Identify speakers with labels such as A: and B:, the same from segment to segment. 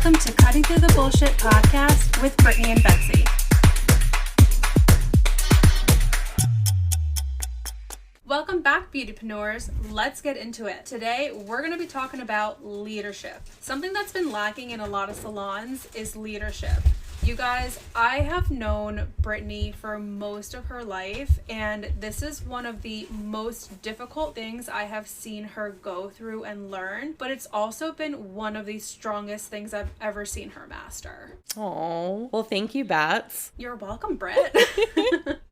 A: Welcome to Cutting Through the Bullshit podcast with Brittany and Betsy. Welcome back, beautypreneurs. Let's get into it. Today, we're going to be talking about leadership. Something that's been lacking in a lot of salons is leadership. You guys, I have known Brittany for most of her life, and this is one of the most difficult things I have seen her go through and learn, but it's also been one of the strongest things I've ever seen her master.
B: Oh, well, thank you, Bets.
A: You're welcome, Britt.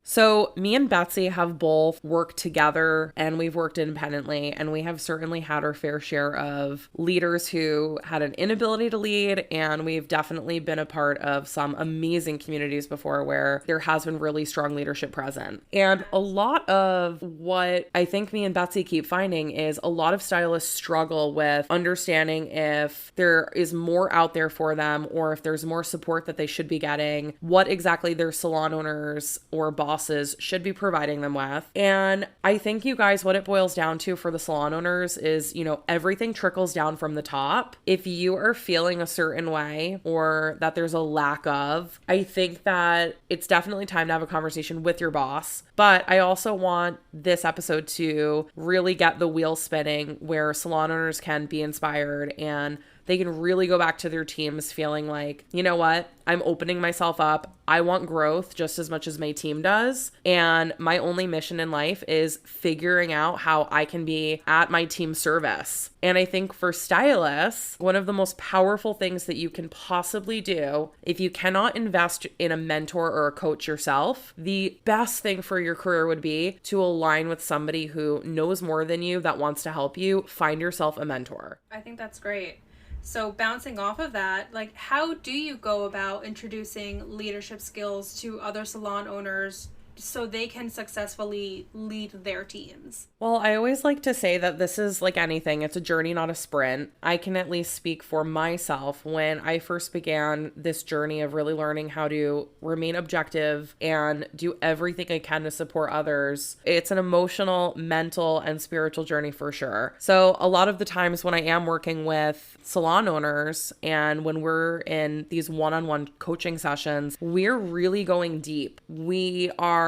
B: So me and Betsy have both worked together and we've worked independently, and we have certainly had our fair share of leaders who had an inability to lead, and we've definitely been a part of some amazing communities before where there has been really strong leadership present. And a lot of what I think me and Betsy keep finding is a lot of stylists struggle with understanding if there is more out there for them or if there's more support that they should be getting, what exactly their salon owners or bosses should be providing them with. And I think, you guys, what it boils down to for the salon owners is, everything trickles down from the top. If you are feeling a certain way or that there's a lack of, I think that it's definitely time to have a conversation with your boss. But I also want this episode to really get the wheel spinning where salon owners can be inspired and they can really go back to their teams feeling like, you know what, I'm opening myself up. I want growth just as much as my team does. And my only mission in life is figuring out how I can be at my team's service. And I think for stylists, one of the most powerful things that you can possibly do, if you cannot invest in a mentor or a coach yourself, the best thing for your career would be to align with somebody who knows more than you, that wants to help you. Find yourself a mentor.
A: I think that's great. So bouncing off of that, how do you go about introducing leadership skills to other salon owners so they can successfully lead their teams?
B: Well, I always like to say that this is like anything. It's a journey, not a sprint. I can at least speak for myself. When I first began this journey of really learning how to remain objective and do everything I can to support others, it's an emotional, mental, and spiritual journey for sure. So a lot of the times when I am working with salon owners and when we're in these one-on-one coaching sessions, we're really going deep. We are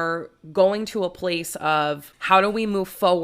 B: going to a place of how do we move forward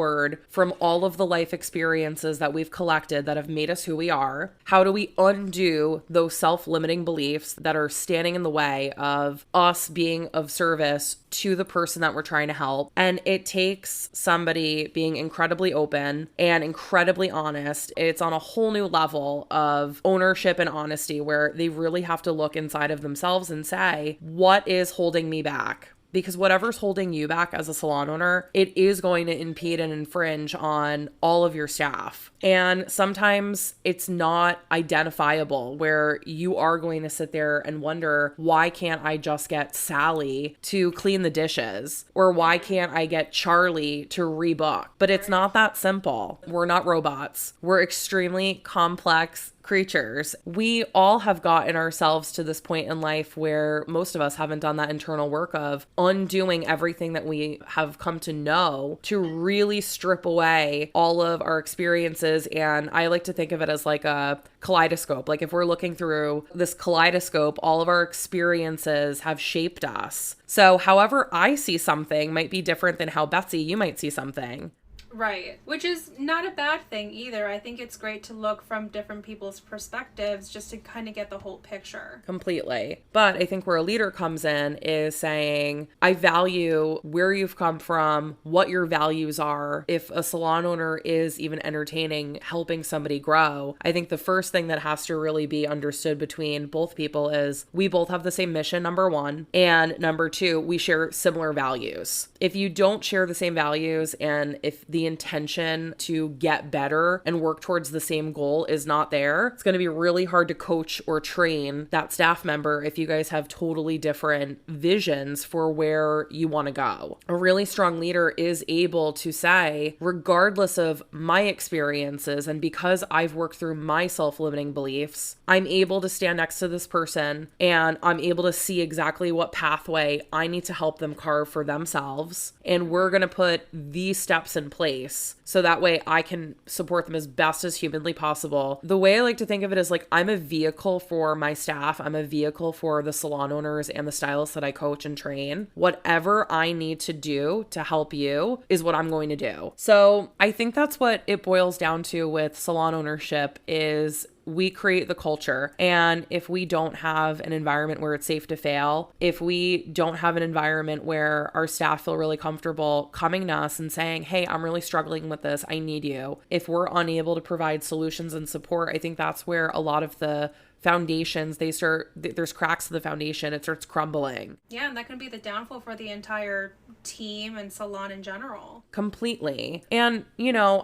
B: from all of the life experiences that we've collected that have made us who we are? How do we undo those self-limiting beliefs that are standing in the way of us being of service to the person that we're trying to help? And it takes somebody being incredibly open and incredibly honest. It's on a whole new level of ownership and honesty where they really have to look inside of themselves and say, what is holding me back? Because whatever's holding you back as a salon owner, it is going to impede and infringe on all of your staff. And sometimes it's not identifiable, where you are going to sit there and wonder, why can't I just get Sally to clean the dishes? Or why can't I get Charlie to rebook? But it's not that simple. We're not robots. We're extremely complex creatures. We all have gotten ourselves to this point in life where most of us haven't done that internal work of undoing everything that we have come to know to really strip away all of our experiences. And I like to think of it as like a kaleidoscope. Like if we're looking through this kaleidoscope, all of our experiences have shaped us. So however I see something might be different than how Betsy, you might see something.
A: Right, which is not a bad thing either. I think it's great to look from different people's perspectives just to kind of get the whole picture.
B: Completely. But I think where a leader comes in is saying, I value where you've come from, what your values are. If a salon owner is even entertaining helping somebody grow, I think the first thing that has to really be understood between both people is we both have the same mission, number one, and number two, we share similar values. If you don't share the same values and if the intention to get better and work towards the same goal is not there, it's going to be really hard to coach or train that staff member if you guys have totally different visions for where you want to go. A really strong leader is able to say, regardless of my experiences and because I've worked through my self-limiting beliefs, I'm able to stand next to this person and I'm able to see exactly what pathway I need to help them carve for themselves. And we're going to put these steps in place place so that way I can support them as best as humanly possible. The way I like to think of it is like I'm a vehicle for my staff. I'm a vehicle for the salon owners and the stylists that I coach and train. Whatever I need to do to help you is what I'm going to do. So I think that's what it boils down to with salon ownership is we create the culture. And if we don't have an environment where it's safe to fail, if we don't have an environment where our staff feel really comfortable coming to us and saying, hey, I'm really struggling with this, I need you. If we're unable to provide solutions and support, I think that's where a lot of the foundations, there's cracks in the foundation, it starts crumbling.
A: Yeah, and that can be the downfall for the entire team and salon in general.
B: Completely. And,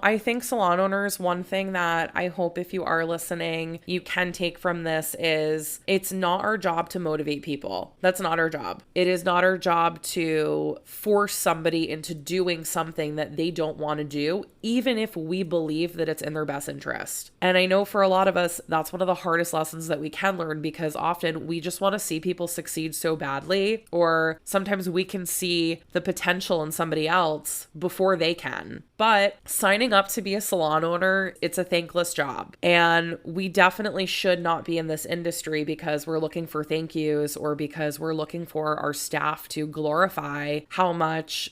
B: I think salon owners, one thing that I hope if you are listening, you can take from this is it's not our job to motivate people. That's not our job. It is not our job to force somebody into doing something that they don't want to do, even if we believe that it's in their best interest. And I know for a lot of us, that's one of the hardest lessons that we can learn because often we just want to see people succeed so badly, or sometimes we can see the potential in somebody else before they can. But signing up to be a salon owner, it's a thankless job. And we definitely should not be in this industry because we're looking for thank yous or because we're looking for our staff to glorify how much,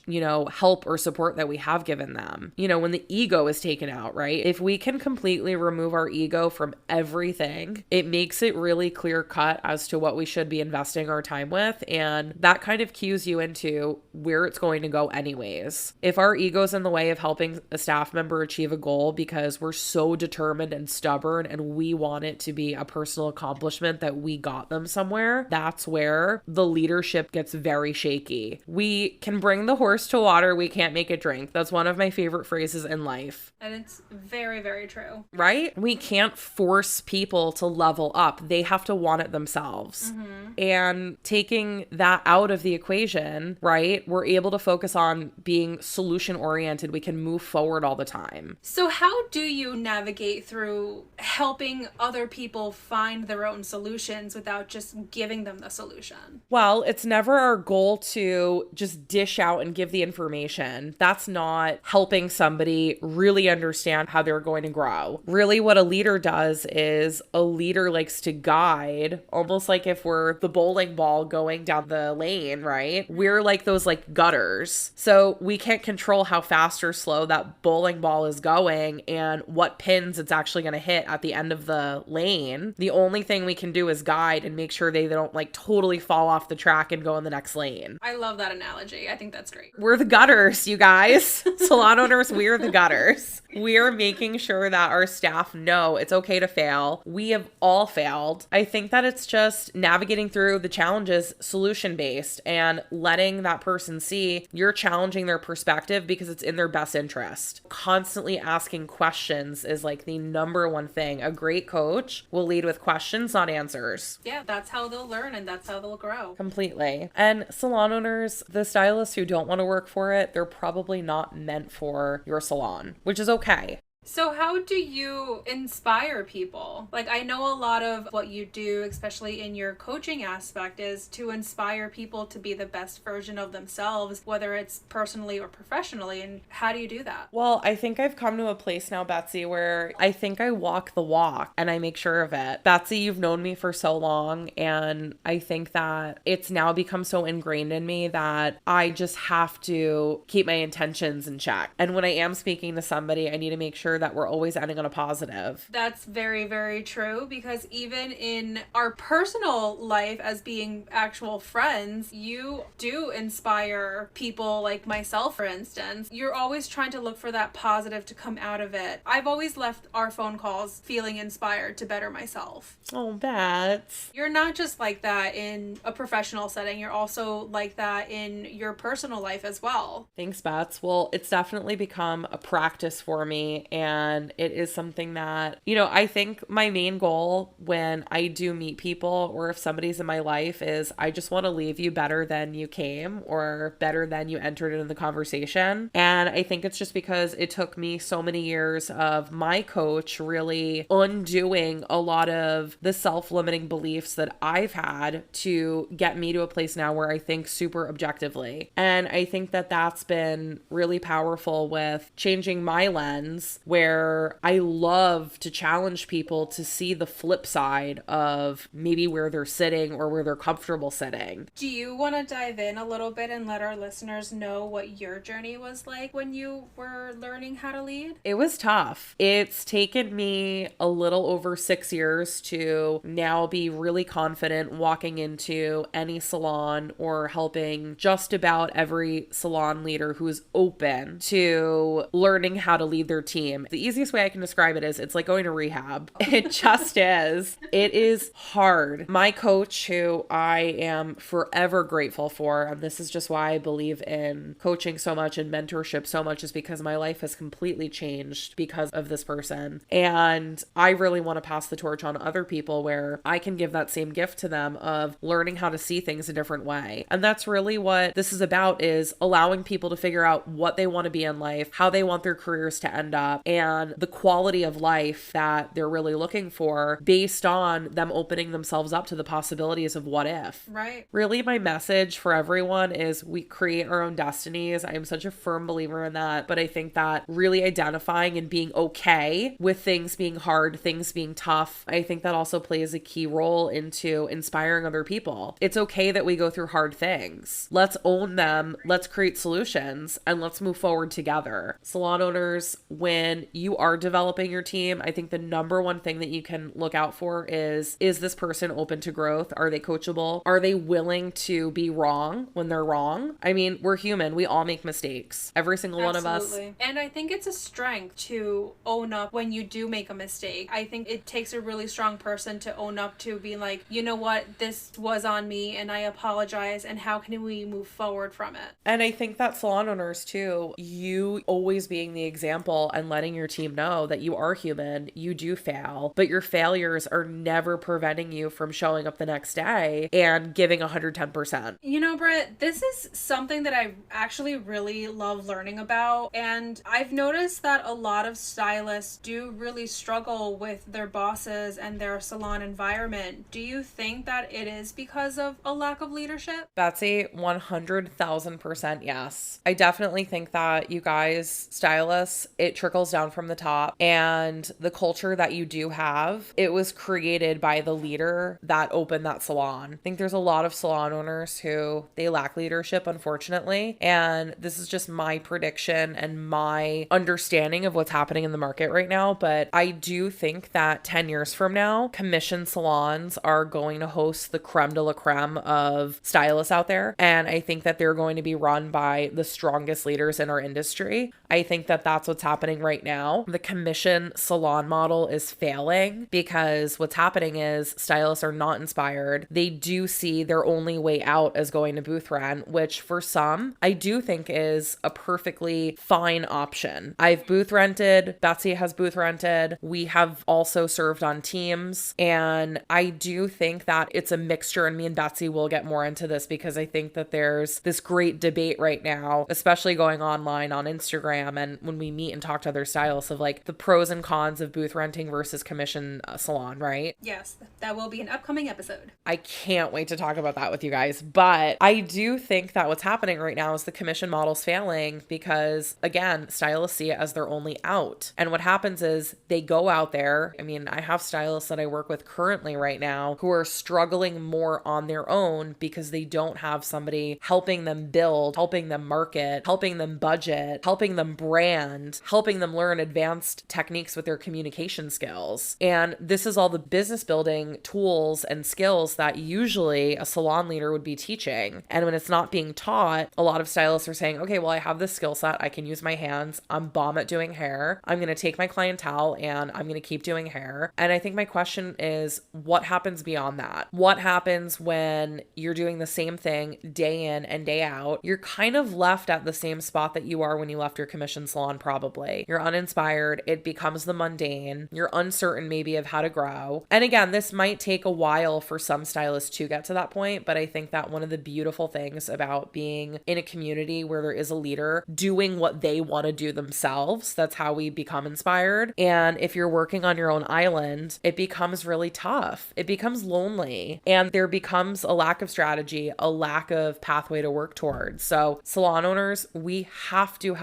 B: help or support that we have given them. When the ego is taken out, right? If we can completely remove our ego from everything, it makes it really clear cut as to what we should be investing our time with. And that kind of cues you into where it's going to go anyways. If our ego's in the way of helping a staff member achieve a goal because we're so determined and stubborn and we want it to be a personal accomplishment that we got them somewhere, that's where the leadership gets very shaky. We can bring the horse to water, we can't make it drink. That's one of my favorite phrases in life.
A: And it's very, very true.
B: Right? We can't force people to level up. They have to want it themselves. Mm-hmm. And taking that out of the equation, right? We're able to focus on being solution oriented. We can move forward all the time.
A: So how do you navigate through helping other people find their own solutions without just giving them the solution?
B: Well, it's never our goal to just dish out and give the information. That's not helping somebody really understand how they're going to grow. Really, what a leader does is a leader likes to guide, almost like if we're the bowling ball going down the lane, right? We're like those gutters. So we can't control how fast or slow that bowling ball is going and what pins it's actually going to hit at the end of the lane. The only thing we can do is guide and make sure they don't totally fall off the track and go in the next lane.
A: I love that analogy. I think that's great.
B: We're the gutters, you guys. Salon owners, we're the gutters. We're making sure that our staff know it's okay to fail. We have all failed. I think that it's just navigating through the challenges solution-based and letting that person see you're challenging their perspective because it's in their best interest. Constantly asking questions is the number one thing. A great coach will lead with questions, not answers.
A: Yeah, that's how they'll learn and that's how they'll grow.
B: Completely. And salon owners, the stylists who don't want to work for it, they're probably not meant for your salon, which is okay.
A: So how do you inspire people? I know a lot of what you do, especially in your coaching aspect, is to inspire people to be the best version of themselves, whether it's personally or professionally. And how do you do that?
B: Well, I think I've come to a place now, Betsy, where I think I walk the walk and I make sure of it. Betsy, you've known me for so long, and I think that it's now become so ingrained in me that I just have to keep my intentions in check. And when I am speaking to somebody, I need to make sure that we're always ending on a positive.
A: That's very, very true, because even in our personal life as being actual friends, you do inspire people like myself, for instance. You're always trying to look for that positive to come out of it. I've always left our phone calls feeling inspired to better myself.
B: Oh, Bets.
A: You're not just like that in a professional setting. You're also like that in your personal life as well.
B: Thanks, Bets. Well, it's definitely become a practice for me. And it is something that, I think my main goal when I do meet people or if somebody's in my life is I just want to leave you better than you came or better than you entered into the conversation. And I think it's just because it took me so many years of my coach really undoing a lot of the self-limiting beliefs that I've had to get me to a place now where I think super objectively. And I think that that's been really powerful with changing my lens, where I love to challenge people to see the flip side of maybe where they're sitting or where they're comfortable sitting.
A: Do you want to dive in a little bit and let our listeners know what your journey was like when you were learning how to lead?
B: It was tough. It's taken me a little over 6 years to now be really confident walking into any salon or helping just about every salon leader who's open to learning how to lead their team. The easiest way I can describe it is it's like going to rehab. It just is. It is hard. My coach, who I am forever grateful for, and this is just why I believe in coaching so much and mentorship so much, is because my life has completely changed because of this person. And I really want to pass the torch on to other people where I can give that same gift to them of learning how to see things a different way. And that's really what this is about, is allowing people to figure out what they want to be in life, how they want their careers to end up, and the quality of life that they're really looking for based on them opening themselves up to the possibilities of what if.
A: Right.
B: Really, my message for everyone is we create our own destinies. I am such a firm believer in that, but I think that really identifying and being okay with things being hard, things being tough, I think that also plays a key role into inspiring other people. It's okay that we go through hard things. Let's own them, let's create solutions, and let's move forward together. Salon owners, when you are developing your team, I think the number one thing that you can look out for is this person open to growth? Are they coachable? Are they willing to be wrong when they're wrong? I mean, we're human. We all make mistakes. Every single one of us.
A: Absolutely. And I think it's a strength to own up when you do make a mistake. I think it takes a really strong person to own up to being like, you know what, this was on me and I apologize, and how can we move forward from it?
B: And I think that salon owners too, you always being the example and letting your team know that you are human, you do fail, but your failures are never preventing you from showing up the next day and giving 110%.
A: You know, Britt, this is something that I actually really love learning about. And I've noticed that a lot of stylists do really struggle with their bosses and their salon environment. Do you think that it is because of a lack of leadership?
B: Betsy, 100,000% yes. I definitely think that you guys, stylists, it trickles down from the top, and the culture that you do have, it was created by the leader that opened that salon. I think there's a lot of salon owners who they lack leadership, unfortunately, and this is just my prediction and my understanding of what's happening in the market right now, but I do think that 10 years from now, commission salons are going to host the creme de la creme of stylists out there, and I think that they're going to be run by the strongest leaders in our industry. I think that that's what's happening right now. The commission salon model is failing because what's happening is stylists are not inspired. They do see their only way out as going to booth rent, which for some, I do think is a perfectly fine option. I've booth rented, Betsy has booth rented. We have also served on teams, and I do think that it's a mixture, and me and Betsy will get more into this because I think that there's this great debate right now, especially going online on Instagram and when we meet and talk to other stylists, of like the pros and cons of booth renting versus commission salon, right?
A: Yes, that will be an upcoming episode.
B: I can't wait to talk about that with you guys, but I do think that what's happening right now is the commission model's failing because, again, stylists see it as their only out. And what happens is they go out there. I mean, I have stylists that I work with currently right now who are struggling more on their own because they don't have somebody helping them build, helping them market, helping them budget, helping them brand, helping them learn advanced techniques with their communication skills. And this is all the business building tools and skills that usually a salon leader would be teaching. And when it's not being taught, a lot of stylists are saying, okay, well, I have this skill set. I can use my hands. I'm bomb at doing hair. I'm going to take my clientele and I'm going to keep doing hair. And I think my question is, what happens beyond that? What happens when you're doing the same thing day in and day out? You're kind of left at the same spot that you are when you left your commission salon, probably. You're uninspired. It becomes the mundane. You're uncertain maybe of how to grow. And again, this might take a while for some stylists to get to that point, but I think that one of the beautiful things about being in a community where there is a leader doing what they want to do themselves, that's how we become inspired. And if you're working on your own island, it becomes really tough. It becomes lonely, and there becomes a lack of strategy, a lack of pathway to work towards. So salon owners, we have to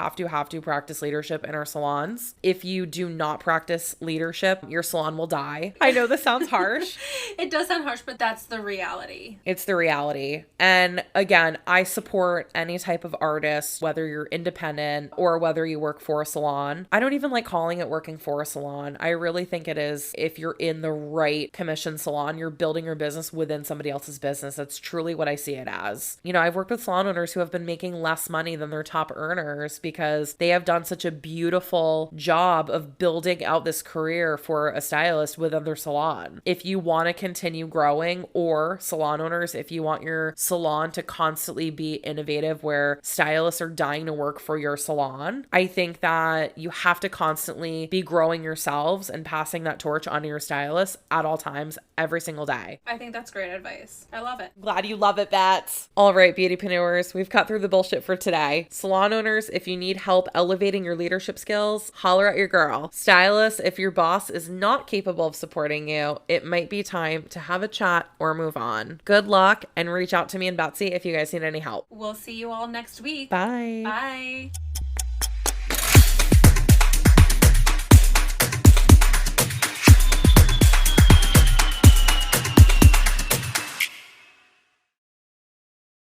B: practice leadership in our salons. If you do not practice leadership, your salon will die. I know this sounds harsh.
A: It does sound harsh, but that's the reality.
B: It's the reality. And again, I support any type of artist, whether you're independent or whether you work for a salon. I don't even like calling it working for a salon. I really think it is, if you're in the right commission salon, you're building your business within somebody else's business. That's truly what I see it as. You know, I've worked with salon owners who have been making less money than their top earners because they have done such a beautiful job of building out this career for a stylist within their salon. If you want to continue growing, or salon owners, if you want your salon to constantly be innovative where stylists are dying to work for your salon, I think that you have to constantly be growing yourselves and passing that torch onto your stylists at all times, every single day.
A: I think that's great advice. I love it.
B: Glad you love it, Bets. All right, beautypreneurs, we've cut through the bullshit for today. Salon owners, if you need help elevating your leadership skills, holler at your girl. Stylists, if your boss is not capable of supporting you, it might be time to have a chat or move on. Good luck, and reach out to me and Betsy if you guys need any help.
A: We'll see you all next week.
B: Bye.
A: Bye.